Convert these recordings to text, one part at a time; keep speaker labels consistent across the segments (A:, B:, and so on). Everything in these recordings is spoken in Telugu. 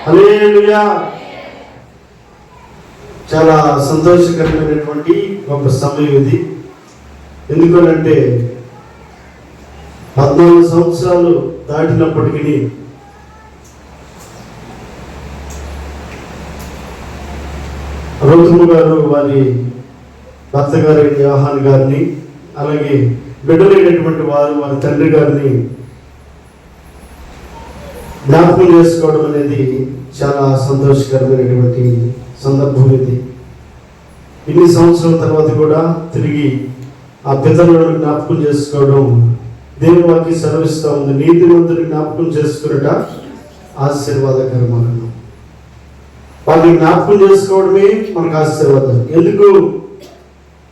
A: హల్లెలూయా. చాలా సంతోషకరమైనటువంటి గొప్ప సమయం ఇది. ఎందుకంటే 14 సంవత్సరాలు దాటినప్పటికీ రౌతుము గారు వారి భర్త గారి యోహాన్ గారిని, అలాగే బిడ్డలైనటువంటి వారు వారి తండ్రి గారిని జ్ఞాపకం చేసుకోవడం అనేది చాలా సంతోషకరమైనటువంటి సందర్భం ఇది. ఇన్ని సంవత్సరాల తర్వాత కూడా తిరిగి ఆ పితరులను జ్ఞాపకం చేసుకోవడం దేవుని వాక్యం సెలవిస్తూ ఉంది. నీతిమంతుని జ్ఞాపకం చేసుకున్నట ఆశీర్వాదకరమను. వాటిని జ్ఞాపకం చేసుకోవడమే మనకు ఆశీర్వాదం. ఎందుకు?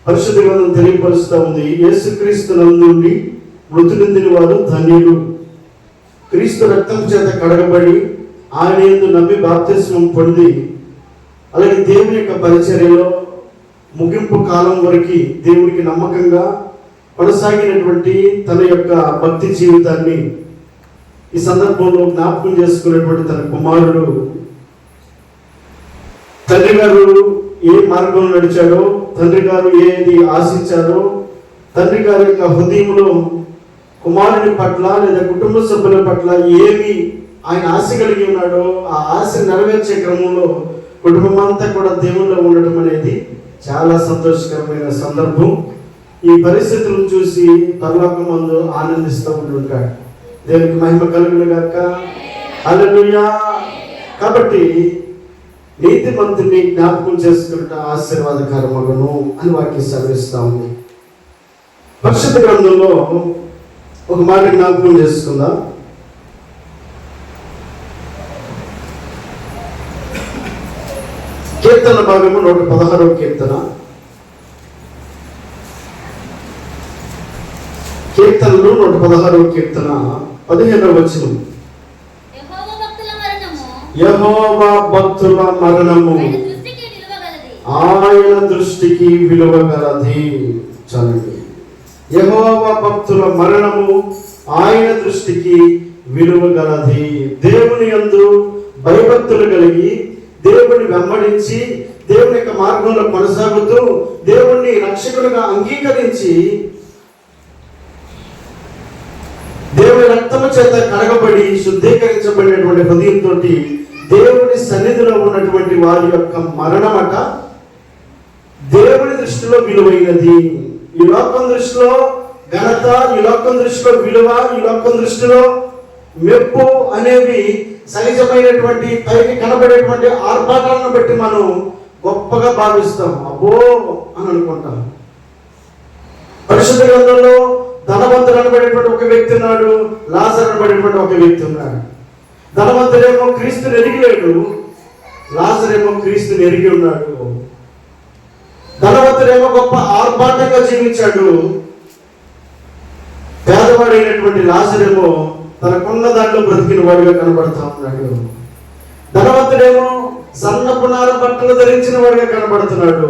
A: పరిశుద్ధ గ్రంథం తెలియపరుస్తూ ఉంది, యేసుక్రీస్తు నందుండి మృతులొందిన వారు ధన్యులు. క్రీస్తు రక్తం చేత కడగబడి ఆయన యందు నమ్మి బాప్తిస్మం పొంది, అలాగే దేవుని యొక్క పరిచర్యలో ముగింపు కాలం వరకు దేవునికి నమ్మకంగా కొనసాగినటువంటి తన యొక్క భక్తి జీవితాన్ని ఈ సందర్భంలో జ్ఞాపకం చేసుకున్నటువంటి తన కుమారుడు, తండ్రి గారు ఏ మార్గంలో నడిచాడో, తండ్రి గారు ఏది ఆశించారో, తండ్రి గారి యొక్క హృదయంలో కుమారుని పట్ల లేదా కుటుంబ సభ్యుల పట్ల ఏమి ఆయన ఆశ కలిగి ఉన్నాడో ఆ ఆశ నెరవేర్చే క్రమంలో కుటుంబం అంతా కూడా దేవుళ్ళో ఉండటం అనేది చాలా సంతోషకరమైన సందర్భం. ఈ పరిస్థితులను చూసి పరలోకమందు ఆనందిస్తూ ఉంటాడు. దేవునికి మహిమ కలుగును గాక. హల్లెలూయా. కాబట్టి నీతిమంతుని జ్ఞాపకం చేసుకున్నట ఆశీర్వాదకరమగును అని వాక్యం సెలవిస్తా ఉంది. పరిశుద్ధ గ్రంథంలో ఒక మాట జ్ఞాపకం చేసుకుందాం. కీర్తన భాగము 116వ కీర్తన. కీర్తనలు 116వ కీర్తన 15వ వచనం. యెహోవా భక్తుల మరణము ఆయన దృష్టికి విలువగలది. చలండి. యెహోవా భక్తుల మరణము ఆయన దృష్టికి విలువగలది. దేవుని యందు భయభక్తులు కలిగి దేవుని వెంబడించి దేవుని యొక్క మార్గంలో కొనసాగుతూ దేవుణ్ణి రక్షకులుగా అంగీకరించి దేవుని రక్తము చేత కడగబడి శుద్ధీకరించబడినటువంటి హృదయంతో దేవుని సన్నిధిలో ఉన్నటువంటి వారి యొక్క మరణమట దేవుని దృష్టిలో విలువైనది. ఈ లోకం దృష్టిలో ఘనత, ఈ లోకం దృష్టిలో విలువ, ఈ లోకం దృష్టిలో మెప్పు అనేవి సహజమైనటువంటి పైకి కనబడేటువంటి ఆర్భాటాలను బట్టి మనం గొప్పగా భావిస్తాం, అబ్బో అని అనుకుంటాం. పరిశుద్ధ గ్రంథంలో ధనవంతుడు అనబడేటువంటి ఒక వ్యక్తి ఉన్నాడు, లాజరు అనబడేటువంటి ఒక వ్యక్తి ఉన్నాడు. ధనవంతుడేమో క్రీస్తుని ఎరిగిలేడు, లాజరేమో క్రీస్తుని ఎరిగి ఉన్నాడు. ధనవంతుడేమో గొప్ప ఆర్భాటంగా జీవించాడు, పేదవాడైనటువంటి లాజరేమో తనకున్న దాంట్లో బ్రతికిన వాడిగా కనబడతా ఉన్నాడు. ధనవంతుడేమో సన్నపునార బట్టలు ధరించిన వాడిగా కనబడుతున్నాడు,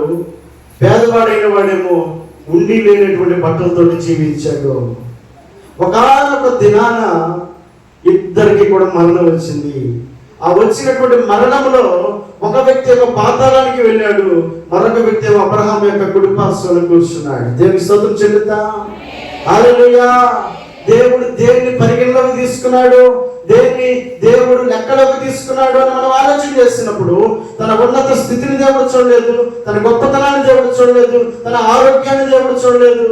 A: పేదవాడైన వాడేమో ఉండి లేనటువంటి బట్టలతో జీవించాడు. ఒకానొక దినాన ఇద్దరికి కూడా మరణం వచ్చింది. ఆ వచ్చినటువంటి మరణంలో ఒక వ్యక్తి ఏమో పాతాళానికి వెళ్ళాడు, మరొక వ్యక్తి ఏమో అబ్రహాం యొక్క కుడి పార్శ్వంలో కూర్చున్నాడు. దేవునికి స్తోత్రం చెల్లుతా. హల్లెలూయా. దేవుడు దేన్ని పరిగణలోకి తీసుకున్నాడు, దేన్ని దేవుడు లెక్కలోకి తీసుకున్నాడు అని మనం ఆలోచన చేసినప్పుడు తన ఉన్నత స్థితిని దేవుడు చూడలేదు, తన గొప్పతనాన్ని దేవుడు చూడలేదు, తన ఆరోగ్యాన్ని దేవుడు చూడలేదు,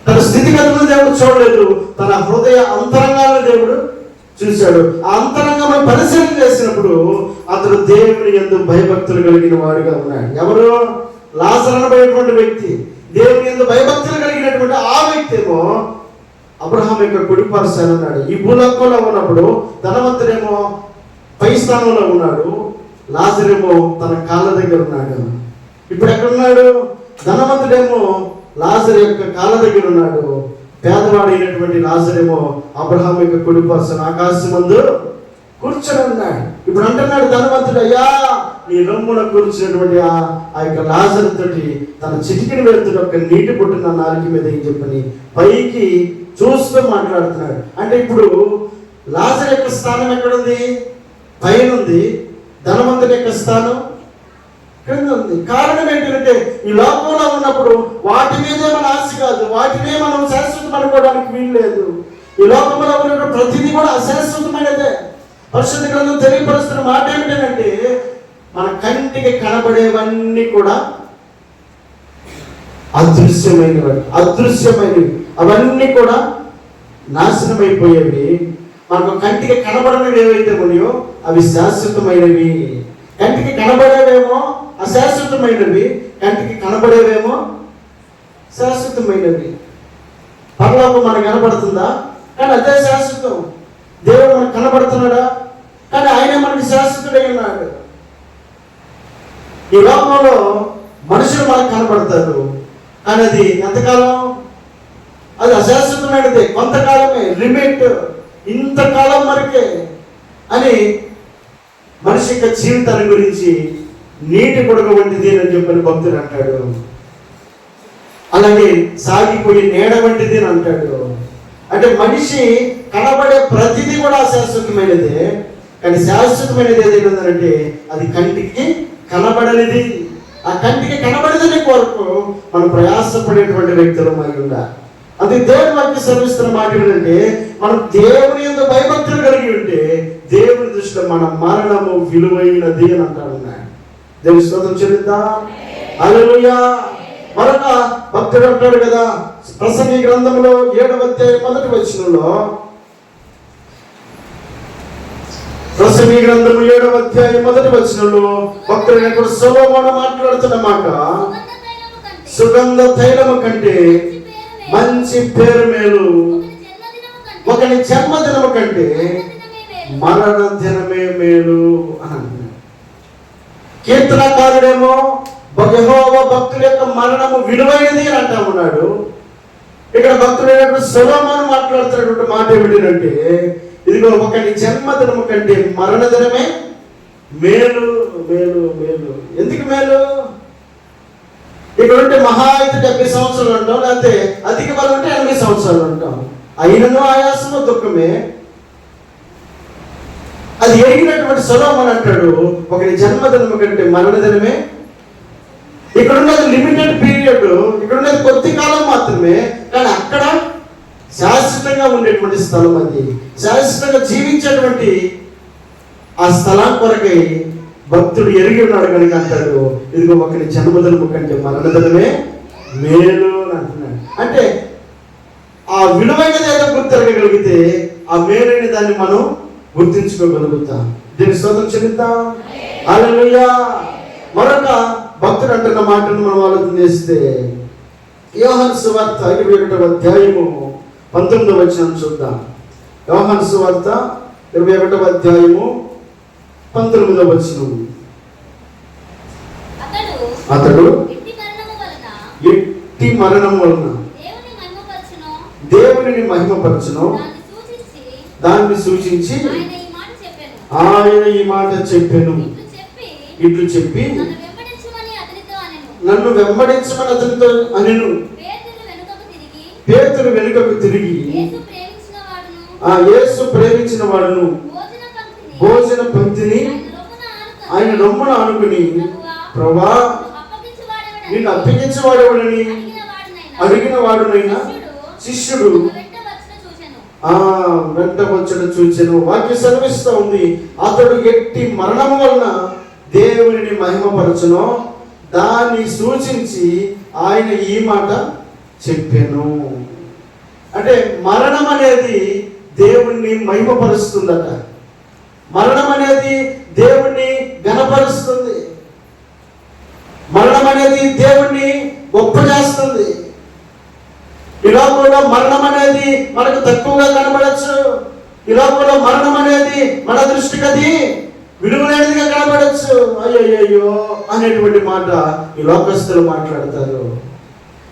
A: తన స్థితిగతులను దేవుడు చూడలేదు, తన హృదయ అంతరంగాలను దేవుడు చూశాడు. ఆ అంతరంగం పరిశీలన చేసినప్పుడు అతడు దేవుని యందు భయభక్తులు కలిగిన వాడిగా ఉన్నాడు. ఎవరు? లాజరు అనబడేటువంటి వ్యక్తి. దేవుని యందు భయభక్తులు కలిగినటువంటి ఆ వ్యక్తి ఏమో అబ్రహాం యొక్క కుడి పార్శ్వాన ఉన్నాడు. ఈ భూలోకంలో ఉన్నప్పుడు ధనవంతుడేమో పై స్థానంలో ఉన్నాడు, లాజరేమో తన కాళ్ళ దగ్గర ఉన్నాడు. ఇప్పుడు ఎక్కడున్నాడు? ధనవంతుడేమో లాజరు యొక్క కాళ్ళ దగ్గర ఉన్నాడు, పేదవాడైనటువంటి లాజరేమో అబ్రహాం యొక్క కుడి పార్శ్వాన ఆకాశమందు కూర్చొని ఉన్నాడు. ఇప్పుడు అంటున్నాడు ధనవంతుడు, అయ్యా నీ రొమ్మున కూర్చున్నటువంటి ఆ యొక్క లాజరు తోటి తన చిటికిన వెళ్తున్న ఒక నీటి బొట్టు నా నాలుక మీద ఏం చెప్పని పైకి చూస్తూ మాట్లాడుతున్నాడు. అంటే ఇప్పుడు లాజరు యొక్క స్థానం ఎక్కడుంది? పైన ఉంది, ధనవంతుని యొక్క స్థానం క్రింద ఉంది. కారణం ఏంటంటే ఈ లోకంలో ఉన్నప్పుడు వాటి మీదే మన ఆశ కాదు, వాటినే మనం శాశ్వతం అనుకోవడానికి వీలు లేదు. ఈ లోకంలో ఉన్న ప్రతిదీ కూడా అశాశ్వతమైనదే. పరిశుద్ధ గ్రంథం తెలియపరుస్తున్న మాట ఏమిటంటే మన కంటికి కనబడేవన్నీ కూడా అదృశ్యమైనవి. అవన్నీ కూడా నాశనమైపోయేవి. మనకు కంటికి కనబడనివి ఏవైతే ఉన్నాయో అవి శాశ్వతమైనవి. కంటికి కనబడేవేమో అశాశ్వతమైనవి, కంటికి కనబడేవేమో శాశ్వతమైనవి. పరలోకం మనకు కనబడుతుందా? కానీ అదే శాశ్వతం. దేవుడు మనకు కనబడుతున్నాడా? కానీ ఆయన మనకి శాశ్వతుడై ఉన్నాడు. ఈ లోకంలో మనుషులు మనకు కనబడతారు, కానీ అది ఎంతకాలం? అది అశాశ్వతమైనది, కొంతకాలమే, లిమిట్, ఇంతకాలం వరకే అని మనిషి యొక్క జీవితాన్ని గురించి నీటి పొడగ వంటిది అని చెప్పని భక్తుడు అంటాడు. అలాగే సాగిపోయి నీడ వంటిది అని అంటాడు. అంటే మనిషి కనబడే ప్రతిదీ కూడా అశాశ్వతమైనదే, కానీ శాశ్వతమైనది ఏదైతే అది కంటికి కనబడనిది. ఆ కంటికి కనబడదని కొరకు మనం ప్రయాసపడేటువంటి వ్యక్తులు అయి ఉండాలి. అది దేవుని వాక్యం సెలవిస్తున్న మాట ఏంటంటే మనం దేవుని యందు భయభక్తులు కలిగి ఉంటే దేవుని దృష్టిలో మన మరణము విలువైనది అని అంటాడు. దేవుని స్తోత్రం చెల్లిద్దాం. హల్లెలూయా. మరొక భక్తుడు అంటాడు కదా, ప్రసంగి గ్రంథంలో 7వ అధ్యాయం 1వ వచనంలో, ప్రసంగి గ్రంథము 7వ అధ్యాయం 1వ వచనంలో భక్తుడు సొలొమోను మాట్లాడుతున్న మాట, సుగంధ తైలము కంటే మంచి పేరు మేలు, ఒకని జన్మదినము కంటే మరణ దినమే మేలు అని అంటున్నాడు. కీర్తనకారుడేమో యెహోవా భక్తుల యొక్క మరణము విలువైనది అని అంటా ఉన్నాడు. ఇక్కడ భక్తుడైనటువంటి సొలొమోను మాట్లాడుతున్నటువంటి మాట ఏమిటంటే, ఇదిగో ఒకని జన్మదినము కంటే మరణ దినమే మేలు మేలు మేలు. ఎందుకు మేలు? ఇక్కడ ఉంటే మహా అయితే 70 సంవత్సరాలు ఉంటాం, లేకపోతే అధిక బలం ఉంటే 80 సంవత్సరాలు ఉంటాం. అయినను ఆయాసము దుఃఖమే. అది ఎరిగినటువంటి సొలొమోను అంటాడు, ఒకరి జన్మదినము కంటే మరణ దినమే. ఇక్కడ ఉన్నది లిమిటెడ్ పీరియడ్, ఇక్కడ ఉన్నది కొద్ది కాలం మాత్రమే, కానీ అక్కడ శాశ్వతంగా ఉండేటువంటి స్థలం, అది శాశ్వతంగా జీవించేటువంటి ఆ స్థలం కొరకై భక్తుడు ఎరిగి ఉన్నాడు కనుక అంటాడు, ఇదిగో ఒకరి జన్మదినము కంటే మరణదినమే మేలు అని అంటున్నాడు. అంటే ఆ విలువైనది ఏదో గుర్తిరగలిగితే ఆ మేలైన దాన్ని మనం గుర్తించుకోగలుగుతాం. దీని స్తోత్రం చెల్లిద్దాం. హల్లెలూయా. మరొక భక్తుడు అంటున్న మాటను మనం ఆలోచన చేస్తే యోహాను సువార్త 21వ అధ్యాయము 19వ వచనం చూద్దాం. యోహాను సువార్త 21వ అధ్యాయము 19వ వచనం. అతడు ఎట్టి మరణం వలన దేవునిని మహిమపరచును దాన్ని సూచించి ఆయన ఈ మాట చెప్పెను. ఇట్లు చెప్పి నన్ను వెంబడించమని అతనితో అనెను. పేతురు వెనుకకు తిరిగి యేసు ప్రేమించిన వాడును భోజన పంక్తిని ఆయన రొమ్మున ఆనుకుని, ప్రభువా నిన్ను అప్పగించేవాడెవడని అడిగిన వాడునైనా శిష్యుడు వెంట వచ్చడం చూచెను. వాక్యం సెలవిస్తూ ఉంది, అతడు ఎట్టి మరణము వలన దేవునిని మహిమపరచును దాన్ని సూచించి ఆయన ఈ మాట చెప్పాను. అంటే మరణం అనేది దేవుణ్ణి మహిమపరుస్తుందట. మరణం అనేది దేవుణ్ణి ఘనపరుస్తుంది. మరణం అనేది దేవుణ్ణి గొప్ప చేస్తుంది. ఈ లోకంలో మరణం అనేది మనకు తక్కువగా కనబడచ్చు. ఈ లోకంలో మరణం అనేది మన దృష్టికి అది విలువలేనిదిగా కనబడచ్చు. అయ్యో అనేటువంటి మాట ఈ లోకస్తులు మాట్లాడతారు.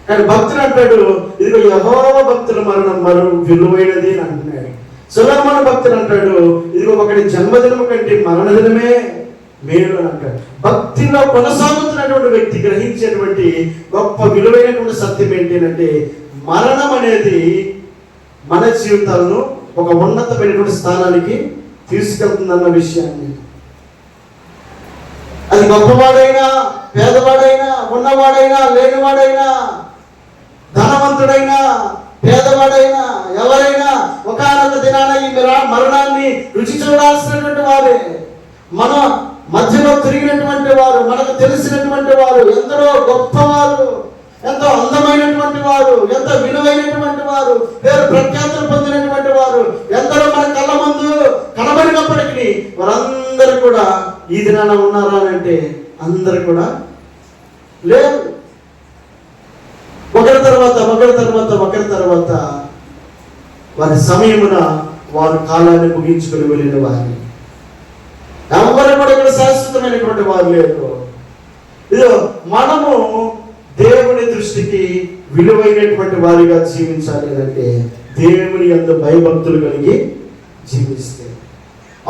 A: కానీ భక్తులు అంటాడు, ఇదిగో యెహోవా భక్తుల మరణం మరో విలువైనది అని అంటున్నాడు. సొలొమోను భక్తులు అంటాడు, ఇదిగో ఒకటి జన్మదినము కంటే మరణ దినమే మేలు అని అంటాడు. భక్తిలో కొనసాగుతున్నటువంటి వ్యక్తి గ్రహించేటువంటి గొప్ప విలువైనటువంటి సత్యం ఏంటంటే, మరణం అనేది మన జీవితాలను ఒక ఉన్నతమైనటువంటి స్థానానికి తీసుకెళ్తుందన్న విషయాన్ని. అది గొప్పవాడైనా, పేదవాడైనా, ఉన్నవాడైనా, లేనివాడైనా, ధనవంతుడైనా, పేదవాడైనా, ఎవరైనా ఒకానొక దినాన ఈ మరణాన్ని రుచి చూడాల్సినటువంటి వారే. మన మధ్యలో తిరిగినటువంటి వారు, మనకు తెలిసినటువంటి వారు, ఎందరో గొప్పవారు, ఎంతో అందమైనటువంటి వారు, ఎంతో విలువైనటువంటి వారు, పేరు ప్రఖ్యాతులు పొందినటువంటి వారు ఎందరో మన కళ్ళ ముందు కనబడినప్పటికీ వారందరూ కూడా ఈ దినాన ఉన్నారా అని అంటే అందరూ కూడా లేరు. ఒకరి తర్వాత వారి సమయమున వారు కాలాన్ని ముగించుకుని వెళ్ళిన వారిని. ఎవరు కూడా ఇక్కడ శాశ్వతమైనటువంటి వారు లేరు. ఇదో మనము దేవుని దృష్టికి విలువైనటువంటి వారిగా జీవించాలి అంటే దేవుని యందు భయభక్తులు కలిగి జీవిస్తే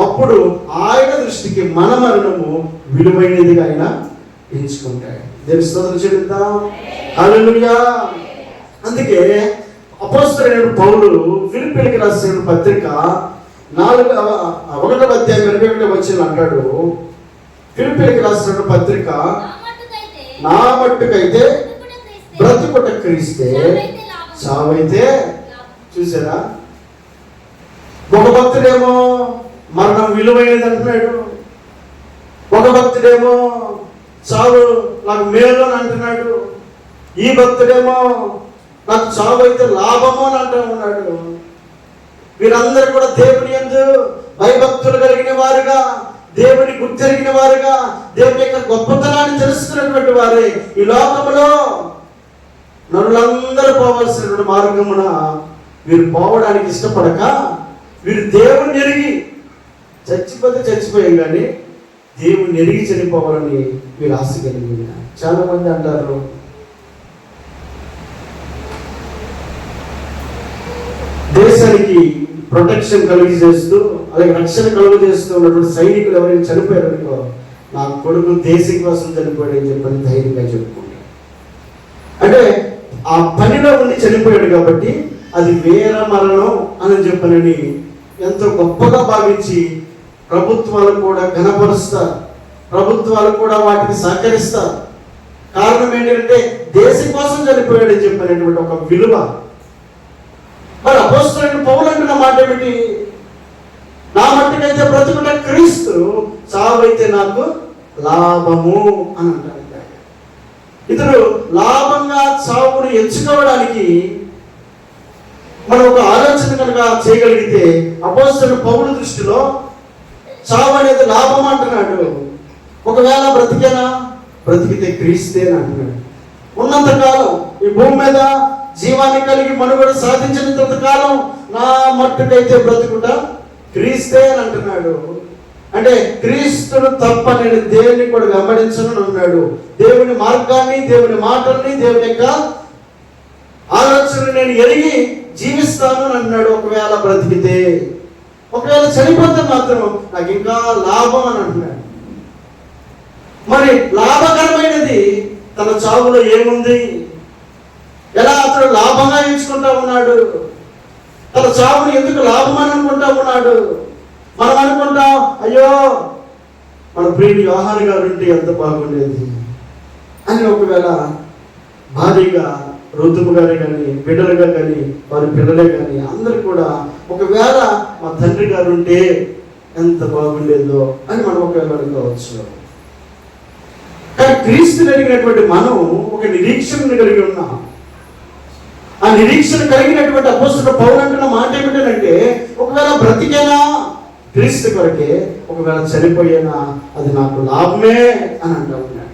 A: అప్పుడు ఆయన దృష్టికి మన మరణము విలువైనదిగా ఆయన ఎంచుకుంటాడు. దేవుని స్తోత్రం చెల్లిద్దాం. హల్లెలూయా. అందుకే అపోస్తలుడైన పౌలు ఫిలిప్పీయులకు రాసిన పత్రిక 1వ అధ్యాయం 21వ వచనం అంటాడు. ఫిలిప్పీయులకు రాసిన పత్రిక, నా మట్టుకైతే బ్రతుకుట క్రీస్తే, చావైతే. చూసారా, ఒక భక్తుడేమో మరణం విలువైనది అంటున్నాడు, ఒక భక్తుడేమో చావు నాకు మేలు అని అంటున్నాడు, ఈ భక్తుడేమో నాకు చావు అయితే లాభము అని అంటూ ఉన్నాడు. వీరందరూ కూడా దేవుని యందు భయభక్తులు కలిగిన వారుగా, దేవుని గుర్తెరిగిన వారుగా, దేవుని యొక్క గొప్పతనాన్ని తెలుసుకున్నటువంటి వారే. ఈ లోకంలో నరులందరూ పోవాల్సినటువంటి మార్గమున వీరు పోవడానికి ఇష్టపడక, వీరు దేవుని ఎరిగి చచ్చిపోతే చచ్చిపోయాం కానీ దేవుని ఎరిగి చనిపోవాలని వీరు ఆశ కలిగి. చాలా మంది అంటారు, దేశానికి ప్రొటెక్షన్ కలుగు చేస్తూ, అలాగే రక్షణ కలుగు చేస్తూ ఉన్నటువంటి సైనికులు ఎవరైనా చనిపోయారనుకో, నా కొడుకు దేశం కోసం చనిపోయాడని చెప్పని ధైర్యంగా చెప్పుకుంటాడు. అంటే ఆ పనిలో ఉండి చనిపోయాడు కాబట్టి అది వీర మరణం అని చెప్పనని ఎంతో గొప్పగా భావించి ప్రభుత్వాలు కూడా ఘనపరుస్తారు, ప్రభుత్వాలు కూడా వాటికి సహకరిస్తారు. కారణం ఏంటంటే దేశం కోసం చనిపోయాడని చెప్పినటువంటి ఒక విలువ. మరి అపోస్తలుడైన పౌలు అంటున్న మాట ఏమిటి? నా మట్టుకైతే బ్రతుకుట క్రీస్తు, చావైతే నాకు లాభము అని అంటారు. ఇతడు లాభంగా చావును ఎంచుకోవడానికి మనం ఒక ఆలోచన కనుక చేయగలిగితే, అపోస్తలుడైన పౌలు దృష్టిలో చావు అనేది లాభం అంటున్నాడు. ఒకవేళ బ్రతికితే క్రీస్తే అని అంటున్నాడు. ఉన్నంతకాలం ఈ భూమి మీద జీవాన్ని కలిగి మనుగడ సాధించినంత కాలం నా మట్టుకైతే బ్రతుకుట క్రీస్తే అని అంటున్నాడు. అంటే క్రీస్తును తప్ప నేను దేవుని కూడా వెంబడించను అన్నాడు. దేవుని మార్గాన్ని, దేవుని మాటల్ని, దేవుని యొక్క ఆలోచనలు నేను ఎరిగి జీవిస్తాను అని అన్నాడు. ఒకవేళ బ్రతికితే, ఒకవేళ చనిపోతే మాత్రం నాకు ఇంకా లాభం అని అంటున్నాడు. మరి లాభకరమైనది తన చావులో ఏముంది? ఎలా అతడు లాభంగా ఎంచుకుంటా ఉన్నాడు? తన చావుని ఎందుకు లాభం అని అనుకుంటా ఉన్నాడు? మనం అనుకుంటాం, అయ్యో మన ప్రియుడు యోహాను గారు ఉంటే ఎంత బాగుండేది అని. ఒకవేళ భారీగా ఋతువు గారే కానీ, బిడ్డలుగా కానీ, వారి పిల్లలే కానీ అందరూ కూడా ఒకవేళ మా తండ్రి గారు ఉంటే ఎంత బాగుండేదో అని మనం ఒకవేళ అనుకోవచ్చు. కానీ క్రీస్తు కలిగినటువంటి మనం ఒక నిరీక్షణను కలిగి ఉన్నాం. ఆ నిరీక్షణ కలిగినటువంటి అపోస్తలుడు పౌలు అంటున్న మాట ఏమిటంటే, ఒకవేళ బ్రతికేనా క్రీస్తు కొరకే, ఒకవేళ చనిపోయేనా అది నాకు లాభమే అని అంటూ ఉన్నాడు.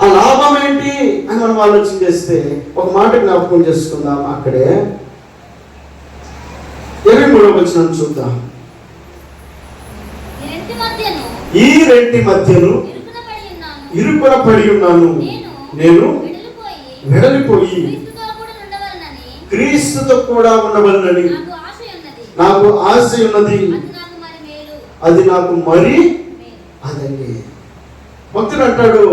A: ఆ లాభం ఏంటి అని మనం ఆలోచన చేస్తే ఒక మాట జ్ఞాపకం చేసుకుందాం. అక్కడే 23వ వచనం చూద్దాం. ఈ రెంటి మధ్యను ఇరుకున పడి ఉన్నాను, నేను వెడలిపోయి క్రీస్తుతో కూడా ఉండవలనని నాకు ఆశ ఉన్నది, అది నాకు మరి అదండి. భక్తుడు అంటాడు,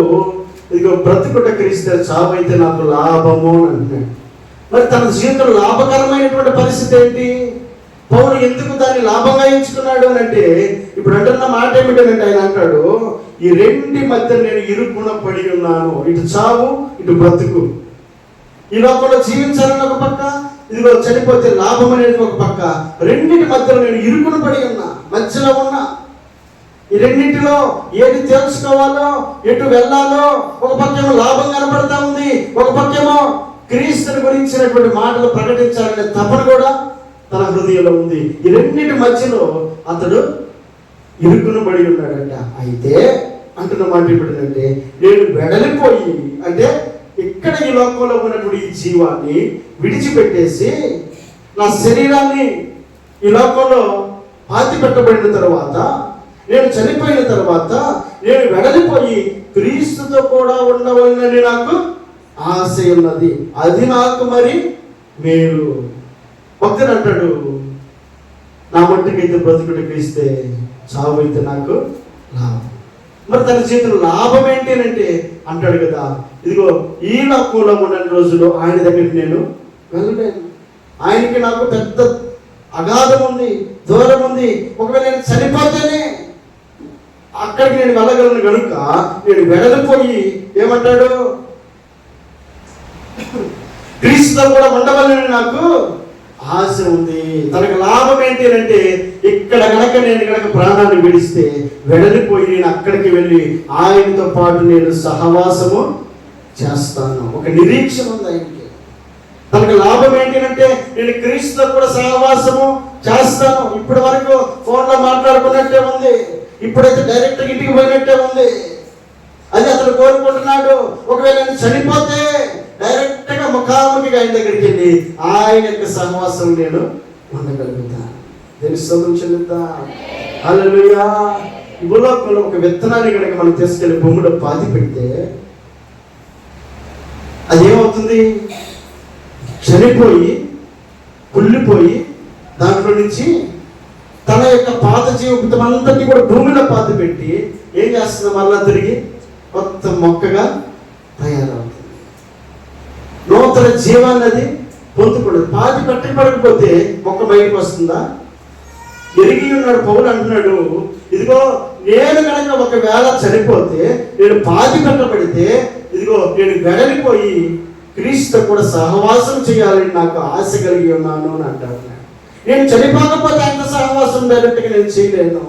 A: ఇదిగో బ్రతుకుట క్రీస్తే, చావైతే నాకు లాభము అని అంటున్నాడు. మరి తన జీవితంలో లాభకరమైనటువంటి పరిస్థితి ఏంటి? పౌలు ఎందుకు దాన్ని లాభంగా ఎంచుకున్నాడు అని అంటే, ఇప్పుడు అంటున్న మాట ఏమిటంటే ఆయన అంటాడు, ఈ రెండి మధ్య నేను ఇరుక్కున పడి ఉన్నాను. ఇటు చావు, ఇటు బ్రతుకు. ఈ లోకంలో జీవించాలని ఒక పక్క, ఇదిగో చనిపోతే లాభం అనేది ఒక పక్క. రెండింటి మధ్యలో నేను ఇరుకున పడి ఉన్నా, మధ్యలో ఉన్నా. ఈ రెండింటిలో ఏది తెలుసుకోవాలో, ఎటు వెళ్ళాలో, ఒక పక్కేమో లాభం కనపడతా ఉంది, ఒక పక్కేమో క్రీస్తుని గురించినటువంటి మాటలు ప్రకటించాలనే తపన కూడా తన హృదయంలో ఉంది. ఈ రెండింటి మధ్యలో అతడు ఇరుకున పడి ఉన్నాడంట. అయితే అంటున్న మాట ఏంటంటే, నేను వెడలిపోయి, అంటే ఇక్కడ ఈ లోకంలో ఉన్నటువంటి ఈ జీవాన్ని విడిచిపెట్టేసి నా శరీరాన్ని ఈ లోకంలో పాతి పెట్టబడిన తర్వాత, నేను చనిపోయిన తర్వాత నేను వెడలిపోయి క్రీస్తుతో కూడా ఉండవలనని నాకు ఆశ ఉన్నది. అది నాకు మరి మేలు. భక్తుడు అంటాడు, నా మట్టుకైతే బ్రతుకుడు క్రీస్తే, చావు అయితే నాకు లాభం. మరి తన జీవితంలో లాభం ఏంటి అంటే అంటాడు కదా, ఇదిగో ఈ లోకంలో ఉన్న రోజులు ఆయన దగ్గరికి నేను వెళ్ళలేను. ఆయనకి నాకు పెద్ద అగాధం ఉంది, దూరం ఉంది. ఒకవేళ నేను చనిపోతేనే అక్కడికి నేను వెళ్ళగలను కనుక నేను వెడలిపోయి ఏమంటాడు, క్రీస్తుతో కూడా ఉండవలని నాకు ఆశ ఉంది. తనకు లాభం ఏంటి అంటే, ఇక్కడ కనుక నేను కనుక ప్రాణాన్ని విడిస్తే వెడలిపోయి నేను అక్కడికి వెళ్ళి ఆయనతో పాటు నేను సహవాసము చేస్తాను. ఒక నిరీక్షణ ఉంది ఆయనకి. తనకు లాభం ఏంటి అంటే, నేను క్రీస్తుతో కూడా సహవాసము చేస్తాను. ఇప్పటి వరకు ఫోన్లో మాట్లాడుకున్నట్టే ఉంది, ఇప్పుడైతే డైరెక్ట్ ఇంటికి పోయినట్టే ఉంది. అది అతను కోరుకుంటున్నాడు. ఒకవేళ నేను చనిపోతే డైరెక్ట్ గా ముఖాముఖిగా ఆయన దగ్గరికి వెళ్ళి ఆయన యొక్క సహవాసం నేను ఉండగలుగుతాను. తెలుసు చెల్లుతా. హల్లెలూయా. ఈ భూలోకంలో ఒక విత్తనాన్ని కనుక మనం తీసుకెళ్లి భూమిలో పాతి పెడితే అదేమవుతుంది, చనిపోయి కుళ్ళిపోయి దాంట్లో నుంచి తన యొక్క పాత జీవితం అంతటి కూడా భూమిలో పాతి పెట్టి ఏం చేస్తుంది, మళ్ళా తిరిగి కొత్త మొక్కగా తయారవుతుంది. నూతన జీవాన్ని అది పొందుకుంటుంది. పాతి పెట్టబడకపోతే మొక్క బయటకు వస్తుందా? ఎరిగి ఉన్నాడు పౌలు అంటున్నాడు, ఇదిగో నేను కనుక ఒకవేళ చనిపోతే, నేను పాతి పెట్టబడితే, ఇదిగో నేను వెడలిపోయి క్రీస్తు కూడా సహవాసం చేయాలని నాకు ఆశ కలిగి ఉన్నాను అని అంటాడు. నేను చనిపోకపోతే అంత సహవాసం డైరెక్ట్గా నేను చేయలేను.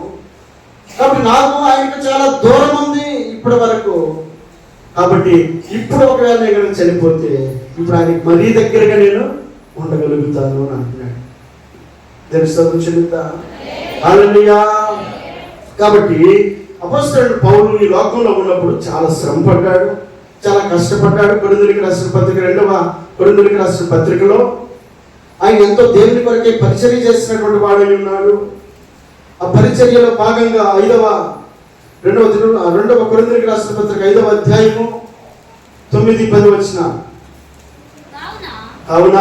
A: కాబట్టి నాకు ఆయనకు చాలా దూరం ఉంది ఇప్పటి వరకు. కాబట్టి ఇప్పుడు ఒకవేళ నేను చనిపోతే ఇప్పుడు ఆయనకి మరీ దగ్గరగా నేను ఉండగలుగుతాను అని అంటున్నాడు. తెలుసు చెల్లుతా. హల్లెలూయా. కాబట్టి అపోస్తలుడు పౌలు ఈ లోకంలో ఉన్నప్పుడు చాలా శ్రమ పడ్డాడు, చాలా కష్టపడ్డాడు. కొరింథీయులకు రాసిన పత్రిక 2వ కొరింథీయులకు రాసిన పత్రికలో ఆయన ఎంతో దేవుని కొరకే పరిచర్య చేసినటువంటి వాడై ఉన్నాడు. ఆ పరిచర్యలో భాగంగా 2వ కొరింథీయులకు రాసిన పత్రిక 5వ అధ్యాయము 9-10 వచనాలు. కావున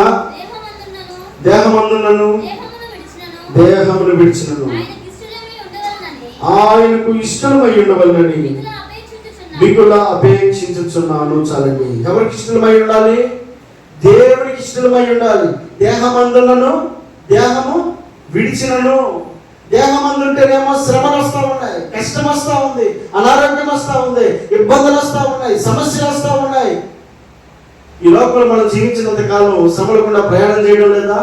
A: దేహమందునను దేహమును విడిచినను ఆయనకు ఇష్టమై ఉండవలనని మిగుల అపేక్షించుచున్నాను. చాలండి. ఎవరికి ఇష్టమై ఉండాలి? దేవునికి ఇష్టమై ఉండాలి. దేహమందునను దేహము విడిచినను. దేహమందుంటేనేమో శ్రమలు వస్తూ ఉన్నాయి, కష్టం వస్తూ ఉంది, అనారోగ్యం వస్తూ ఉంది, ఇబ్బందులు వస్తూ ఉన్నాయి, సమస్యలు వస్తూ ఉన్నాయి. ఈ లోపల మనం జీవించినంత కాలం శ్రమలు కూడా ప్రయాణం చేయడం లేదా?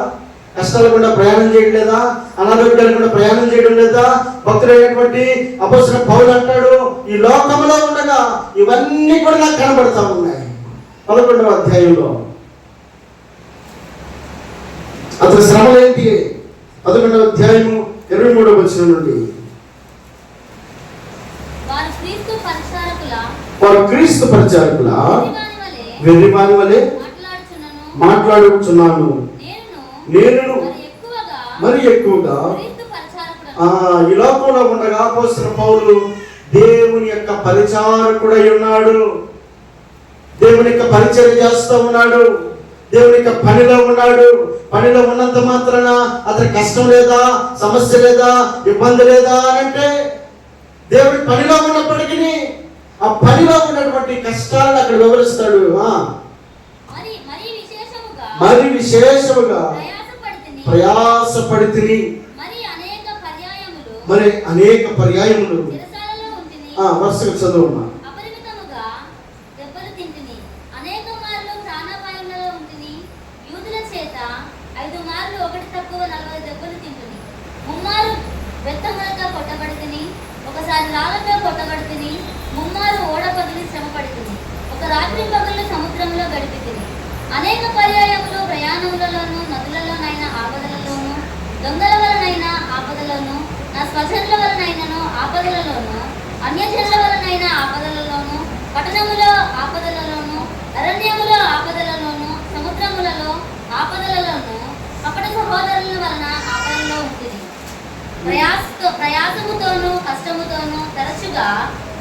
A: కష్టాలు కూడా ప్రయాణం చేయడం లేదా? అనారోగ్యాలు కూడా ప్రయాణం చేయడం లేదా? భక్తుడైనటువంటి అపోస్తలుడు పౌలు అంటాడు, ఈ లోకంలో ఉండగా ఇవన్నీ కూడా నాకు కనబడతా ఉన్నాయి. 11వ అధ్యాయంలో అతని శ్రమలు ఏంటి? 11వ అధ్యాయము 23వ వచనం నుండి, వారు క్రీస్తు పరిచారకుల వెర్రివాని వలె మాట్లాడుచున్నాను, నేను మరి ఎక్కువగా. ఈ లోకంలో ఉండగా అపోస్తలుడు పౌలు దేవుని యొక్క పరిచారకుడై ఉన్నాడు. దేవుని యొక్క పరిచర్య చేస్తూ ఉన్నాడు, దేవుని యొక్క పనిలో ఉన్నాడు. పనిలో ఉన్నంత మాత్రాన అతని కష్టం లేదా, సమస్య లేదా, ఇబ్బంది లేదా అని అంటే, దేవుడి పనిలో ఉన్నప్పటికీ ఆ పనిలో ఉన్నటువంటి కష్టాలను అక్కడ వివరిస్తాడు. మరి విశేషముగా ప్రయాసపడితిని, మరి అనేక పర్యాయములు. వరుసగా చదువున్నా.
B: ఒకసారి రాళ్ళతో కొట్టబడితిని, ముమ్మారు ఓడ పగిలి శ్రమ పడితిని, ఒక రాత్రి పగళ్ళు సముద్రంలో గడిపితిని. అనేక పర్యాయములు ప్రయాణములలోను, నదులలోనైనా ఆపదలలోను, దొంగల వలనైనా ఆపదలోను, నా స్వజనుల వలనైనను ఆపదలలోను, అన్యజనుల వలనైనా ఆపదలలోను, పట్టణములో ఆపదలలోను, అరణ్యములో ఆపదలలోను, సముద్రములలో ఆపదలలోను, కపట సహోదరుల వలన ఆపదలలో ఉంటుంది. ప్రయాసముతోనూ కష్టముతోనూ, తరచుగా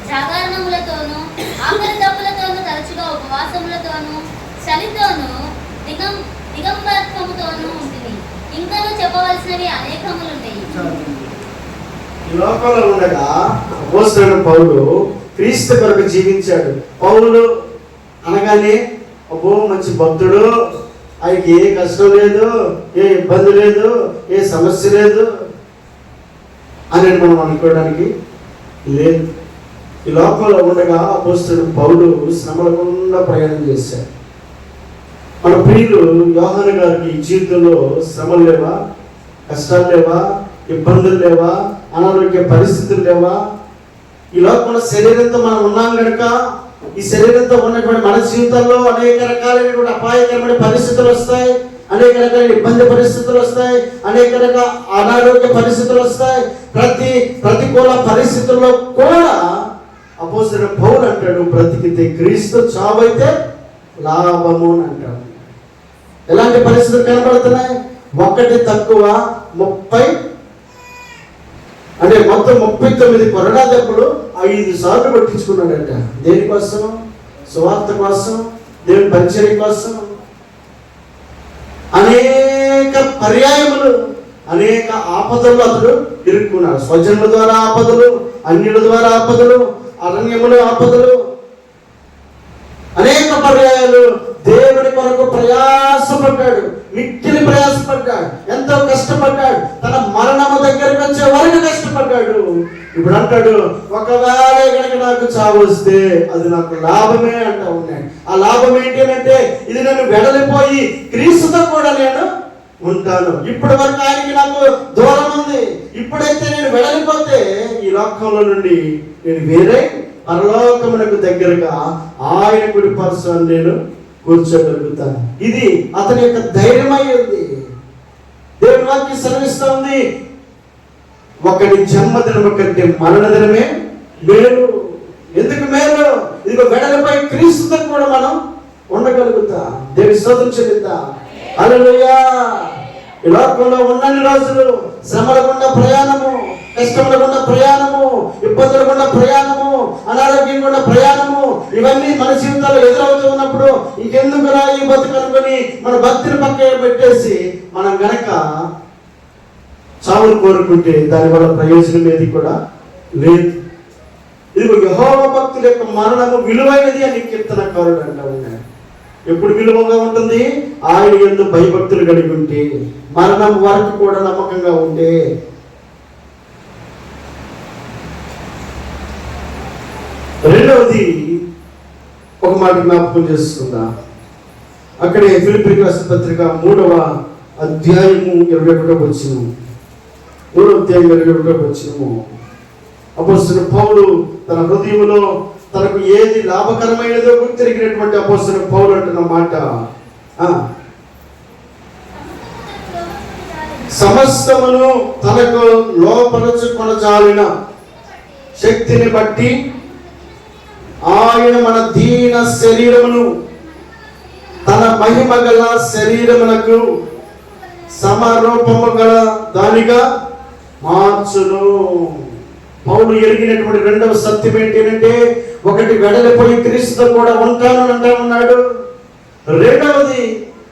B: జాగరణములతోనూ, ఆకలి దప్పులతోనూ, తరచుగా ఉపవాసములతోనూ, చలితోనూ, దిగంబరత్వముతోనూ ఉంటుంది. ఇంకనూ చెప్పవలసినవి అనేకములున్నాయి.
A: ఈ లోకంలో ఉండగా అపోస్తలుడైన పౌలు క్రీస్తు కొరకు జీవించాడు. పౌలు అనగానే అబ్బో మంచి భక్తుడు, ఆయనకి ఏ కష్టం లేదు, ఏ ఇబ్బంది లేదు, ఏ సమస్య లేదు అని మనం అనుకోవడానికి లేదు. ఈ లోకంలో ఉండగా అపోస్తలుడు పౌలు శ్రమల గుండా ప్రయాణం చేశాడు. మన ప్రియులు యోహాను గారికి జీవితంలో శ్రమలు లేవా, కష్టాలు లేవా, ఇబ్బందులు లేవా, అనారోగ్య పరిస్థితులు లేవా? ఈ లోకంలో శరీరంతో మనం ఉన్నాం కనుక ఈ శరీరంతో ఉన్నటువంటి మన జీవితాల్లో అనేక రకాలైనటువంటి అపాయకరమైన పరిస్థితులు వస్తాయి, అనేక రకాల ఇబ్బంది పరిస్థితులు వస్తాయి, అనేక రకాల అనారోగ్య పరిస్థితులు వస్తాయి. ప్రతికూల పరిస్థితుల్లో కూడా అపోస్తలుడైన పౌలు అంటాడు, బ్రతికితే క్రీస్తు, చావైతే లాభము అని అంటాడు. ఎలాంటి పరిస్థితులు కనబడుతున్నాయి? 1 తక్కువ 30, అంటే మొత్తం 39 కొరడా దెబ్బలు 5 సార్లు పట్టించుకున్నాడంట. దేనికోసం? సువార్త కోసం, దేవుని పరిచర్య కోసం. అనేక పర్యాయములు, అనేక ఆపదలు అతడు ఇరుక్కున్నాడు. స్వజనుల ద్వారా ఆపదలు, అన్యుల ద్వారా ఆపదలు, అరణ్యములు ఆపదలు, అనేక పర్యాయాలు దేవుడి కొరకు ప్రయాసపడ్డాడు, మిక్కిలి ప్రయాసపడ్డాడు, ఎంతో కష్టపడ్డాడు, తన మరణము దగ్గరికి వచ్చే వరకు కష్టపడ్డాడు. ఇప్పుడు అంటాడు, ఒకవేళ కనుక నాకు చావు వస్తే అది నాకు లాభమే అంటా ఉన్నాడు. ఆ లాభం ఏంటి అంటే, ఇది నన్ను వెడలిపోయి క్రీస్తుతో కూడా నేను ఉంటాను. ఇప్పటి వరకు ఆయనకి నాకు దూరం ఉంది. ఇప్పుడైతే నేను వెడలిపోతే ఈ లోకంలో నుండి నేను వేరే పరలోకమునకు దగ్గరగా ఆయన కుడి పరసని నేను కూర్చోగలుగుతాను. ఇది అతని యొక్క ధైర్యమై ఉంది. దేవుని వాక్యం సెలవిస్తూ ఉంది, ఒకటి జన్మదినము కంటే మరణ దినమే మేలు. ఎందుకు మేలు? ఇదిగో వెడలపై క్రీస్తుతో కూడా మనం ఉండగలుగుతాం. దేవుని స్తోత్రం చెల్లిద్దాం. హల్లెలూయా. ఈ లోకంలో ఉన్నన్ని రోజులు శ్రమల గుండా ప్రయాణము, కష్టముల గుండా ప్రయాణము, ఇబ్బందుల గుండా ప్రయాణము, అనారోగ్యం గుండా ప్రయాణము, ఇవన్నీ మన జీవితాల్లో ఎదురవుతూ ఉన్నప్పుడు ఇంకెందుకురా ఈ బతుకు అనుకుని మన భక్తిని పక్కన పెట్టేసి మనం గనక చావును కోరుకుంటే దానివల్ల ప్రయోజనం ఏది కూడా లేదు. ఇది యెహోవా భక్తుల యొక్క మరణము విలువైనది అని కీర్తనకారుడు అంటూ ఉన్నాడు. ఎప్పుడు విలువగా ఉంటుంది? ఆయన యందు భయభక్తులు కలిగి ఉంటే, మరణం వరకు కూడా నమ్మకంగా ఉంటే. రెండవది ఒక మాట జ్ఞాపకం చేసుకుందాం. అక్కడే ఫిలిప్పీయులకు రాసిన పత్రిక 3వ అధ్యాయము 21వ వచనం. 3వ అధ్యాయం 21వ వచనము. అపోస్తలుడు పౌలు తన హృదయంలో తనకు ఏది లాభకరమైనదో గుర్తిరిగినటువంటి అపోస్తలుడు పౌలు అంటున్న మాట, సమస్తమును తనకు లోపరచుకొనజాలిన శక్తిని బట్టి ఆయన మన దీన శరీరమును తన మహిమ గల శరీరమునకు సమరూపము గల దానిగా మార్చును. పౌలు ఎరిగినటువంటి రెండవ సత్యం ఏంటంటే, ఒకటి వెడలిపోయి క్రీస్తుతో కూడా ఉంటాను అంటా ఉన్నాడు. రెండవది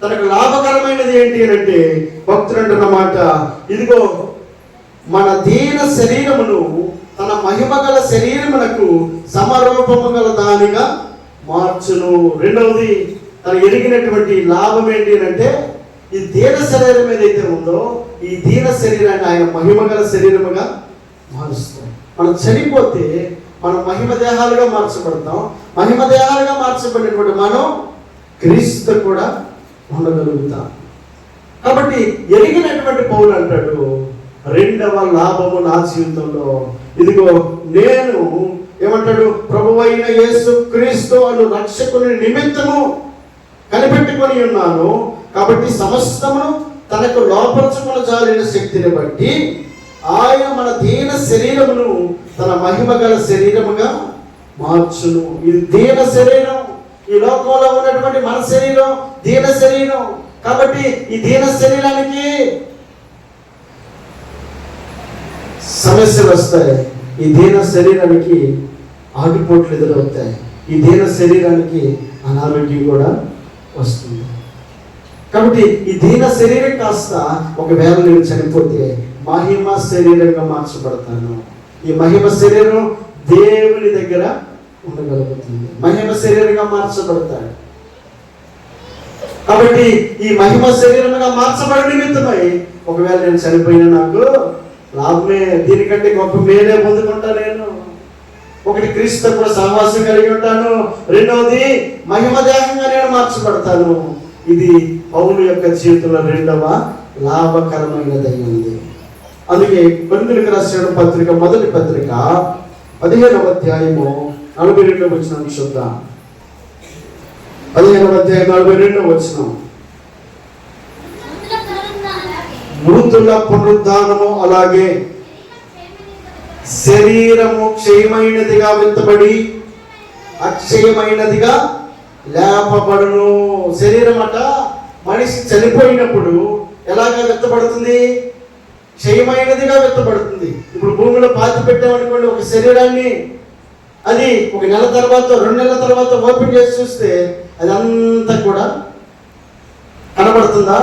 A: తనకు లాభకరమైనది ఏంటి అంటే, భక్తుడు అంటున్న మాట, ఇదిగో మన దీన శరీరమును తన మహిమ గల శరీరమునకు సమరూపము గల దానిగా మార్చును. రెండవది తను ఎరిగినటువంటి లాభం ఏంటి అంటే, ఈ దీన శరీరం ఏదైతే ఉందో ఈ దీన శరీరాన్ని ఆయన మహిమగల శరీరముగా మారుస్తాడు. మనం చనిపోతే మనం మహిమ దేహాలుగా మార్చబడతాం. మహిమ దేహాలుగా మార్చబడినటువంటి మనం క్రీస్తు కూడా ఉండగలుగుతాం. కాబట్టి ఎరిగినటువంటి పౌలు అంటాడు, రెండవ లాభము నా జీవితంలో ఇదిగో నేను ఏమంటాడు, ప్రభువైన యేసు క్రీస్తు అను రక్షకుని నిమిత్తము కనిపెట్టుకొని ఉన్నాను. కాబట్టి సమస్తమును తనకు లోపరచుకుని జాలిన శక్తిని బట్టి ఆయన మన దీన శరీరమును తన మహిమ గల శరీరముగా మార్చును. ఇది దీన శరీరం. ఈ లోకంలో ఉన్నటువంటి మన శరీరం దీన శరీరం. కాబట్టి ఈ దీన శరీరానికి సమస్యలు వస్తాయి. ఈ దీన శరీరానికి ఆటుపోట్లు ఎదురవుతాయి. ఈ దీన శరీరానికి అనారోగ్యం కూడా వస్తుంది. కాబట్టి ఈ దీన శరీరం కాస్త ఒకవేళ నేను చనిపోతే మహిమ శరీరంగా మార్చబడతాను. ఈ మహిమ శరీరం దేవుని దగ్గర ఉండగలుగుతుంది. మహిమ శరీరంగా మార్చబడతాడు. కాబట్టి ఈ మహిమ శరీరంగా మార్చబడి నిమిత్తమై ఒకవేళ నేను చనిపోయినా నాకు లాభమే, దీనికంటే గొప్ప మేలే పొందుకుంటా. నేను ఒకటి క్రీస్తు కూడా సహవాసం కలిగి ఉంటాను, రెండవది మహిమ దేహంగా నేను మార్చబడతాను. ఇది పౌలు యొక్క జీవితంలో రెండవ లాభకరమైనదై ఉంది. అందుకే కొరింథీయులకు రాసిన పత్రిక మొదటి పత్రిక 15వ అధ్యాయము 42వ వచనం చూద్దాం. 15వ అధ్యాయం 42వ వచనం. మృతుల పునరుద్ధానము అలాగే శరీరము క్షయమైనదిగా విత్తబడి అక్షయమైనదిగా లేపబడును. శరీరం అట మనిషి చనిపోయినప్పుడు ఎలాగా విత్తబడుతుంది? క్షయమైనదిగా విత్తబడుతుంది. ఇప్పుడు భూమిలో పాతి పెట్టామనుకోండి ఒక శరీరాన్ని, అది ఒక నెల తర్వాత 2 నెలల తర్వాత ఓపెన్ చేసి చూస్తే అదంతా కూడా కనబడుతుందా?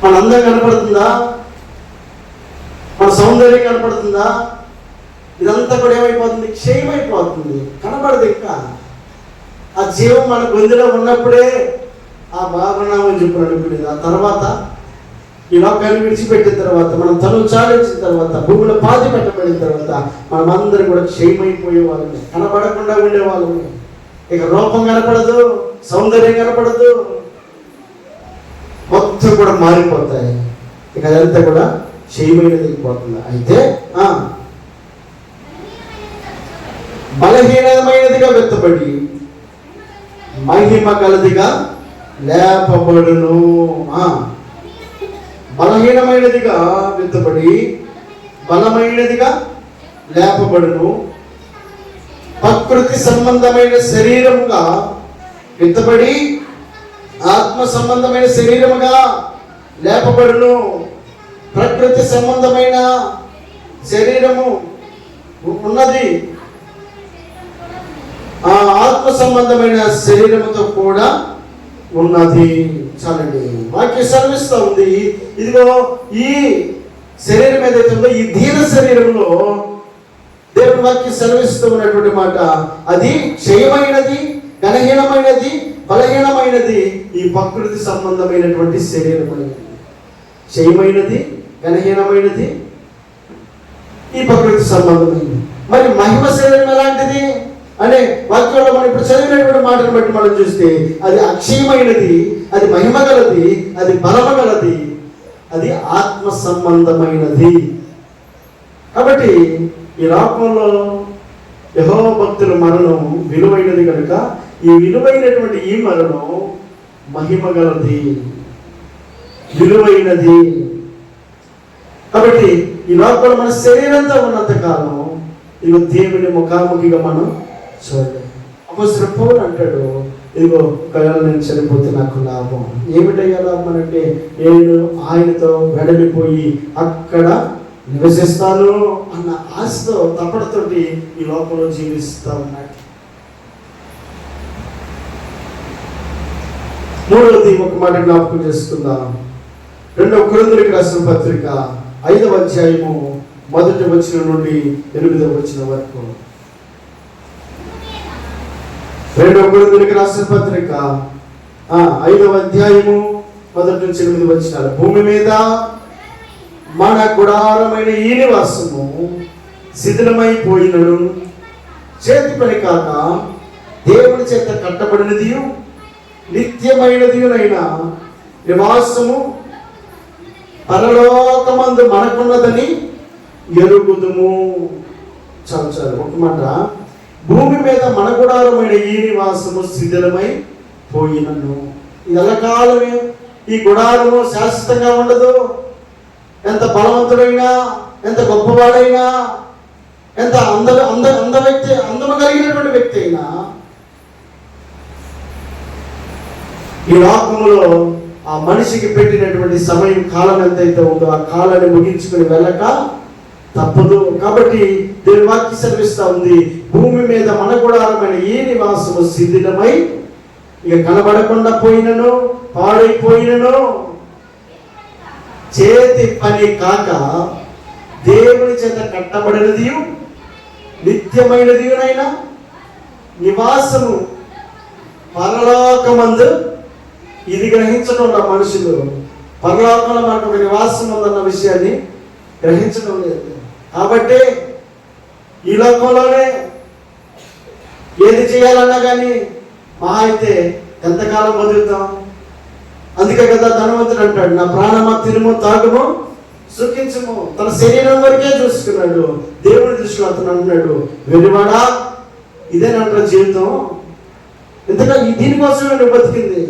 A: మన అందం కనపడుతుందా? మన సౌందర్యం కనపడుతుందా? ఇదంతా కూడా ఏమైపోతుంది? క్షయమైపోతుంది, కనబడదు. ఇంకా ఆ జీవం మన గొంతులో ఉన్నప్పుడే ఆ బాగున్నామని చెప్పి అనుకునేది. ఆ తర్వాత ఈ లోకాన్ని విడిచిపెట్టిన తర్వాత, మనం తను చాలించిన తర్వాత, భూమిలో పాతి పెట్టబడిన తర్వాత మనమందరం కూడా క్షయమైపోయే వాళ్ళని, కనబడకుండా ఉండే వాళ్ళని. ఇక రూపం కనపడదు, సౌందర్యం కనపడదు, మొత్తం కూడా మారిపోతాయి. ఇక అదంతా కూడా క్షయమైనది పోతుంది. అయితే బలహీనమైనదిగా విత్తబడి మహిమ గలదిగా లేపబడును. బలహీనమైనదిగా విత్తబడి బలమైనదిగా లేపబడును. ప్రకృతి సంబంధమైన శరీరముగా విత్తబడి ఆత్మ సంబంధమైన శరీరముగా లేపబడును. ప్రకృతి సంబంధమైన శరీరము ఉన్నది, ఆ ఆత్మ సంబంధమైన శరీరముతో కూడా ఉన్నది. చాలండి, వాక్యం సెలవిస్తూ ఉంది. ఇదిగో ఈ శరీరం ఏదైతే ఉందో ఈ దీన శరీరంలో దేవుని వాక్యం సెలవిస్తూ ఉన్నటువంటి మాట, అది క్షయమైనది, ఘనహీనమైనది, బలహీనమైనది. ఈ ప్రకృతి సంబంధమైనటువంటి శరీరం అనేది క్షయమైనది, ఘనహీనమైనది, ఈ ప్రకృతి సంబంధమైనది. మరి మహిమ శరీరం ఎలాంటిది అనే వాక్యంలో మనం ఇప్పుడు చదివినటువంటి మాటను బట్టి మనం చూస్తే అది అక్షయమైనది, అది మహిమ గలది, అది బలమ గలది, అది ఆత్మ సంబంధమైనది. కాబట్టి ఈ లోకంలో యెహోవా భక్తుల మరణం విలువైనది కనుక ఈ విలువైనటువంటి ఈ మరణం మహిమ గలది, విలువైనది. కాబట్టి ఈ లోకంలో మన శరీరంతో ఉన్నంత కాలం ఇదిగో దేవుని ముఖాముఖిగా మనం చూడలేదు. అపోస్తలుడు పౌలు అంటాడు, ఇదిగో ఒకవేళ నేను చనిపోతే నాకు లాభం. ఏమిటయ్యా లాభం అంటే, నేను ఆయనతో వెడలిపోయి అక్కడ నివసిస్తాను అన్న ఆశతో తపడతోటి ఈ లోకంలో జీవిస్తూ ఉన్నాడు. మూడవది ఒక మాట జ్ఞాపకం చేసుకుందాం. 2వ కొరింథీయులకు రాసిన పత్రిక 5వ అధ్యాయము 1వ వచనం నుండి 8వ వచనం వరకు. 2వ కొరింథీయులకు రాసిన పత్రిక 5వ అధ్యాయము 1 నుంచి 8 వచనాలు. భూమి మీద మన గుడారమైన ఈ నివాసము శిథిలమైపోయినను చేతి పని కాక దేవుని చేత కట్టబడినది నిత్యమైనదినైనా నివాసము పరలోకమందు మనకున్నదని ఎరుగుదుము. చాలు చాలు ఒక మాట. భూమి మీద మన గుడారమైన ఈ నివాసము శిథిలమై పోయినను. ఎల్లకాలమే ఈ గుడారము శాశ్వతంగా ఉండదు. ఎంత బలవంతుడైనా, ఎంత గొప్పవాడైనా, ఎంత అందము కలిగినటువంటి వ్యక్తి అయినా ఈ లోకములో ఆ మనిషికి పెట్టినటువంటి సమయం కాలం ఎంతైతే ఉందో ఆ కాలాన్ని ముగించుకుని వెళ్ళక తప్పదు. కాబట్టి దేవుని వాక్యం సెలవిస్తా ఉంది, భూమి మీద మన గుడారమైన ఈ నివాసము శిథిలమై ఇక కనబడకుండా పోయినను, పాడైపోయినను, చేతి పని కాక దేవుని చేత కట్టబడినది నిత్యమైనదినైనా నివాసము పరలోకమందు. ఇది గ్రహించడం మనుషులు పరలోకంలో మనకు ఒక నివాసం ఉందన్న విషయాన్ని గ్రహించడం లేదు. కాబట్టి ఈ లోకంలోనే ఏది చేయాలన్నా కానీ మహా అయితే ఎంతకాలం బతుకుతాం. అందుకే కదా ధనవంతుడు అంటాడు, నా ప్రాణమా తినుము తాగుము సుఖించము. తన శరీరం వరకే చూసుకున్నాడు. దేవుడి దృష్టిలో అతను అంటున్నాడు, వెలువాడా ఇదేనంటారు జీవితం, ఇంతగా దీనికోసమే నువ్వు బతికింది.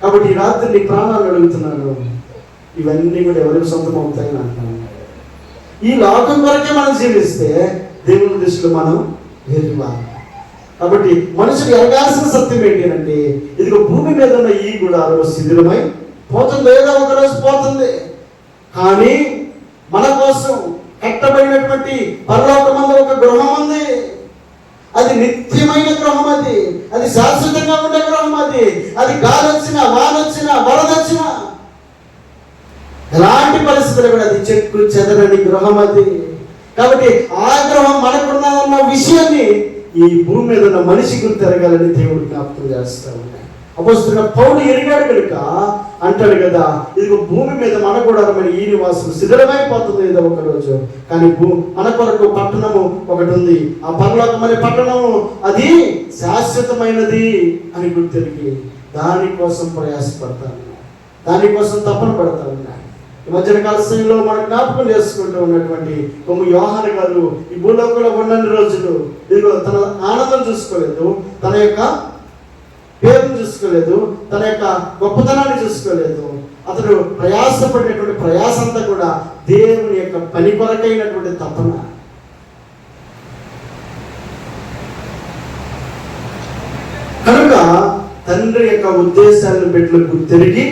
A: కాబట్టి ఈ రాత్రి నీ ప్రాణాలు అడుగుతున్నాను, ఇవన్నీ కూడా ఎవరికి సొంతం అవుతాయని అంటున్నాను. ఈ లోకం వరకే మనం జీవిస్తే దేవుని దృష్టిలో మనం వెలువాడు. కాబట్టి మనుషులు ఎరగాల్సిన సత్యం ఏంటి అంటే, ఇదిగో భూమి మీద ఉన్న ఈ గుడారం శిథిలమై పోతుంది, ఏదో ఒక రోజు పోతుంది. కానీ మన కోసం కట్టబడినటువంటి పరలోకమందు ఒక గృహం ఉంది. అది నిత్యమైన గృహం. అది శాశ్వతంగా ఉండే గృహం. అది గాలి వచ్చినా, వాన వచ్చినా, వరద వచ్చినా, ఎలాంటి పరిస్థితులు కూడా అది చెక్కు చెదరని గృహం. కాబట్టి ఆ గృహం మనకున్నదన్న విషయాన్ని ఈ భూమి మీద ఉన్న మనిషి గుర్తు ఎరగాలని దేవుడు జ్ఞాపకం చేస్తా ఉన్నాయి. అపోస్తలుడైన పౌలు ఎరిగాడు కనుక అంటాడు కదా, ఇదిగో భూమి మీద మన గుడారమైన ఈ నివాసం శిథిలమైపోతుంది ఏదో ఒక రోజు. కానీ మన కొరకు పట్టణము ఒకటి ఉంది. ఆ పరలోకమనే పట్టణము అది శాశ్వతమైనది అని గుర్తెరిగి దానికోసం ప్రయాసపడతాను, దానికోసం తపన పడతాను. ఈ మధ్యన కాల సమయంలో మనం జ్ఞాపకం చేసుకుంటూ ఉన్నటువంటి యోహాను గారు ఈ భూలోకంలో ఉన్నన్ని రోజులు ఇదిగో తన ఆనందం చూసుకోలేదు, తన యొక్క పేరును చూసుకోలేదు, తన యొక్క గొప్పతనాన్ని చూసుకోలేదు. అతడు ప్రయాసపడినటువంటి ప్రయాస అంతా కూడా దేవుని యొక్క పని కొరకైనటువంటి తపన. కనుక తండ్రి యొక్క ఉద్దేశాలను బిడ్డలకు తిరిగి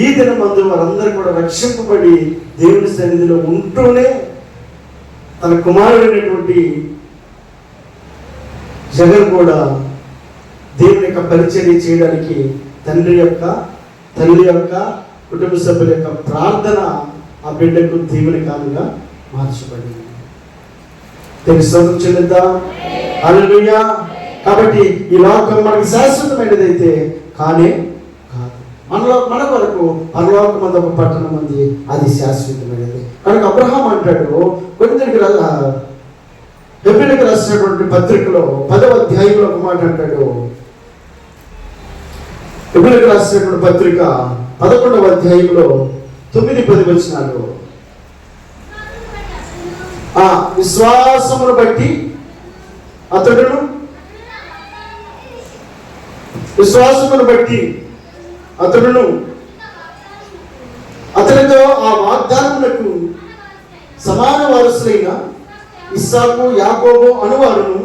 A: ఈ దినమందు వారందరూ కూడా రక్షింపబడి దేవుని సన్నిధిలో ఉంటూనే తన కుమారుడైనటువంటి జగన్ కూడా దేవుని యొక్క పరిచర్య చేయడానికి తల్లి యొక్క కుటుంబ సభ్యుల యొక్క ప్రార్థన ఆ బిడ్డకు దీవెనకాలుగా మార్చబడింది. తెలుసు చెల్లిద్దా. హల్లెలూయా. కాబట్టి ఈ లోకం మనకి శాశ్వతమైనదైతే కానీ మన వరకు పరలోకమందు ఒక పట్టణం ఉంది, అది శాశ్వతమైనది. కనుక అబ్రహాం అంటాడు, హెబ్రీయులకు రాసినటువంటి పత్రికలో 10వ అధ్యాయంలో ఒక మాట అంటాడు. హెబ్రీయులకు రాసినటువంటి పత్రిక 11వ అధ్యాయంలో 9-10 వచనాలు, విశ్వాసమును బట్టి అతడును అతనితో ఆ వాగ్దానములకు సమాన వారసులైన ఇస్సాకు, యాకోబు అనువారును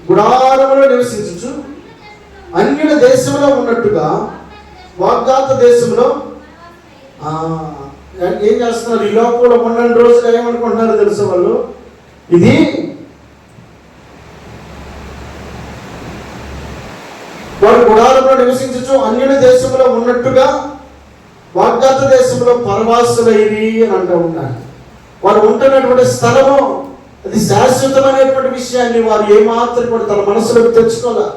A: గుడారములో నివసించుచు అన్యుల దేశంలో ఉన్నట్టుగా వాగ్దాత దేశంలో ఏం చేస్తున్నారు? ఈ లోకంలో ఉన్న రోజులు ఏమనుకుంటున్నారో తెలుసు వాళ్ళు, ఇది వారు గుడారంలో నివసించచ్చు అన్యుల దేశంలో ఉన్నట్టుగా వాగ్దాత దేశంలో పరవాసులైరి అని అంటూ ఉన్నారు. వారు ఉంటున్నటువంటి స్థలము అది శాశ్వతమైనటువంటి విషయాన్ని వారు ఏమాత్రం కూడా తన మనసులోకి తెచ్చుకోలే.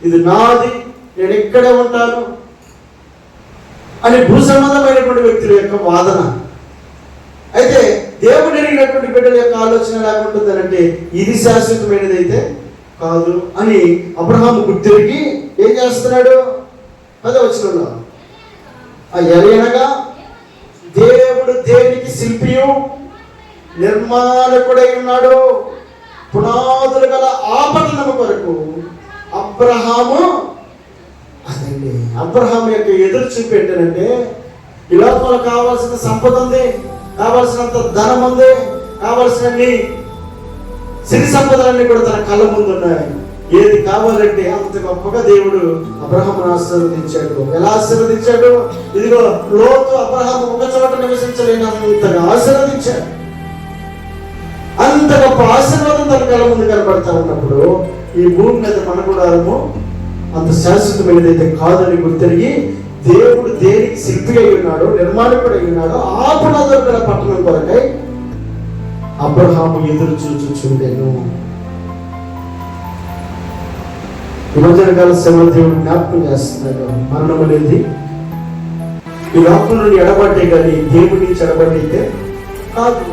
A: ఇది నాది, నేను ఇక్కడే ఉంటాను, అని భూ సంబంధమైనటువంటి వ్యక్తుల యొక్క వాదన. అయితే దేవుడు ఎరిగినటువంటి బిడ్డల యొక్క ఆలోచన లేకుంటుందనంటే ఇది శాశ్వతమైనది అయితే కాదు అని అబ్రహాము గుర్తిరిగి ఏం చేస్తున్నాడు? 10వ వచనంలో ఎలయనగా దేవుడు దేనికి శిల్పియు నిర్మాణకుడై ఉన్నాడు, పునాదులు గల ఆ పట్టణము కొరకు అబ్రహాము. అదండి అబ్రహాము యొక్క ఎదురు చూపు ఏంటంటే, ఈ లోకంలో కావాల్సిన సంపద ఉంది, కావాల్సినంత ధనం ఉంది, కావాల్సినన్ని సిరి సంపదలన్నీ కూడా తన కళ్ళ ముందు ఉన్నాయి. ఏది కావాలంటే అంత గొప్పగా దేవుడు అబ్రహామును ఆశీర్వదించాడు. ఎలా ఆశీర్వదించాడు? ఇదిగో లోతు అబ్రహాము ఒక చోట నివసించలేనంతగా ఆశీర్వదించాడు. అంత గొప్ప ఆశీర్వాదం తన కళ్ళ ముందు కనబడతా ఉన్నప్పుడు ఈ భూమి మీద మనగుడారము అంత శాశ్వతమైనదైతే కాదని గుర్తిరిగి దేవుడు దేనికి శిల్పి అయి ఉన్నాడు, నిర్మాణకుడు అయి ఉన్నాడు, ఆ పునాదులు గల పట్టణం కొరకై అబ్రహాము ఎదురు చూచుచుండెను. ఈ మధ్యకాల శ్రమ దేవుడు జ్ఞాపకం చేస్తున్నాడు. మరణం అనేది ఈ లోకం నుండి ఎడబట్టే కానీ దేవుడి నుంచి ఎడబట్టయితే కాదు.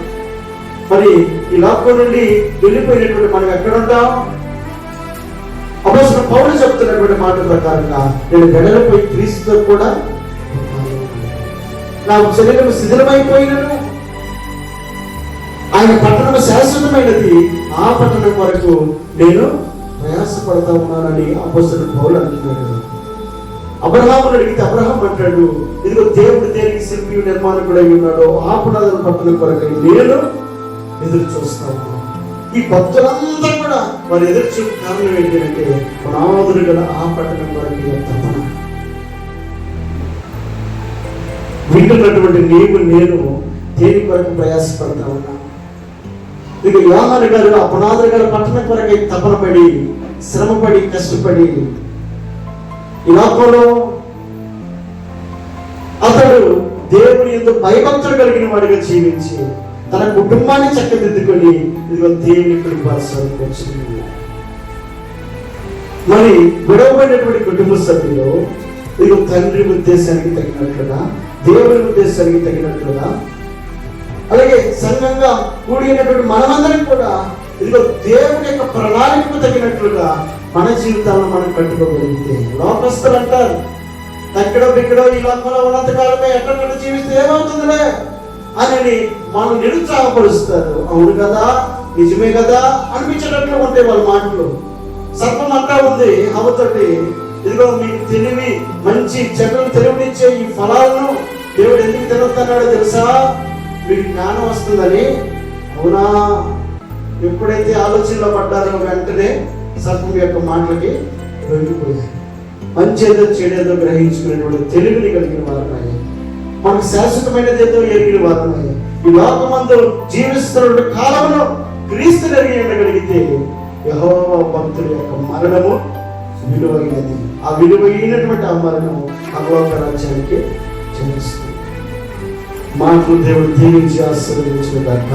A: మరి ఈ లోకం నుండి వెళ్ళిపోయినటువంటి మనం ఎక్కడ ఉంటాం? అపోస్తలుడు పౌలు చెప్తున్నటువంటి మాట ప్రకారంగా నేను వెడలిపోయి క్రీస్తుతో కూడా నాకు శరీరం శిథిలమైపోయినను ఆయన పట్టణం శాశ్వతమైనది, ఆ పట్టణం వరకు నేను ప్రయాసపడతా ఉన్నానని అపోస్తలుడు పౌలు అంటున్నాడు. అబ్రహామును అడిగితే అబ్రహాం అంటాడు, ఇదిగో దేవుడు దేనికి శిల్పి నిర్మాణకుడై ఉన్నాడో ఆ పునాదుల పట్టణం కొరకు నేను ఎదురు చూస్తాను. ఈ భక్తులందరూ కూడా వారు ఎదురు చూపు కారణం ఏంటంటే పునాదులు గల ఆ పట్టణం కొరకు తపన. వింటున్నటువంటి నీవు నేను దేని కొరకు ప్రయాసపడతా ఉన్నా? ఇక యోహాను గారు ఆ పునాదులు గల పట్టణం కొరకై తపన పడి, శ్రమపడి, కష్టపడి ఈ లోకంలో అతడు దేవుని యందు భయభక్తులు కలిగిన వాడిగా జీవించి తన కుటుంబాన్ని చక్కదిద్దుకొని ఇదిగో దేవుని కృపాసనకు వచ్చింది. మరి విడవబడినటువంటి కుటుంబ సభ్యులు ఇదిగో తండ్రి ఉద్దేశానికి తగినట్లుగా, దేవుని ఉద్దేశానికి తగినట్లుగా, అలాగే సంఘంగా కూడినటువంటి మనమందరం కూడా ఇదిగో దేవుని యొక్క ప్రణాళికకు తగినట్లుగా మన జీవితాలను మనం కట్టుకోగలిగితే, లోకస్తులు అంటారు ఎక్కడో బిక్కడో ఈ లోకంలో ఉన్నంతకాలమే ఎక్కడ జీవిస్తే ఏమవుతుందిలే అని మనం నిరుత్సాహపరుస్తారు. అవును కదా, నిజమే కదా అనిపించేటట్లు ఉంటాయి వాళ్ళ మాటలు. సర్పం అంటా ఉంది హవ్వతోటి, ఇదిగో మీకు తెలివి, మంచి చెడ్డలు తెలివినిచ్చే ఈ ఫలాలను దేవుడు ఎందుకు తినొద్దన్నాడో తెలుసా? మీకు జ్ఞానం వస్తుందని. అవునా? ఎప్పుడైతే ఆలోచనలో పడ్డారో వెంటనే సర్పం యొక్క మాటలకి వెళ్ళిపోయారు. మంచేదో చెడేదో గ్రహించుకునేటువంటి తెలివిని కలిగిన వారమై, మనకు శాశ్వతమైనదేదో ఎరిగిన వారమై, ఈ లోకమందు జీవిస్తున్న కాలంలో క్రీస్తుని ఎరిగి ఉండగలిగితే యెహోవా భక్తుల యొక్క మరణము విలువైనది. ఆ విలువైనటువంటి ఆ మరణము పరలోక రాజ్యానికి చెందిస్తుంది. మాకు దేవుడు దీవించి ఆశీర్వదించుగాక.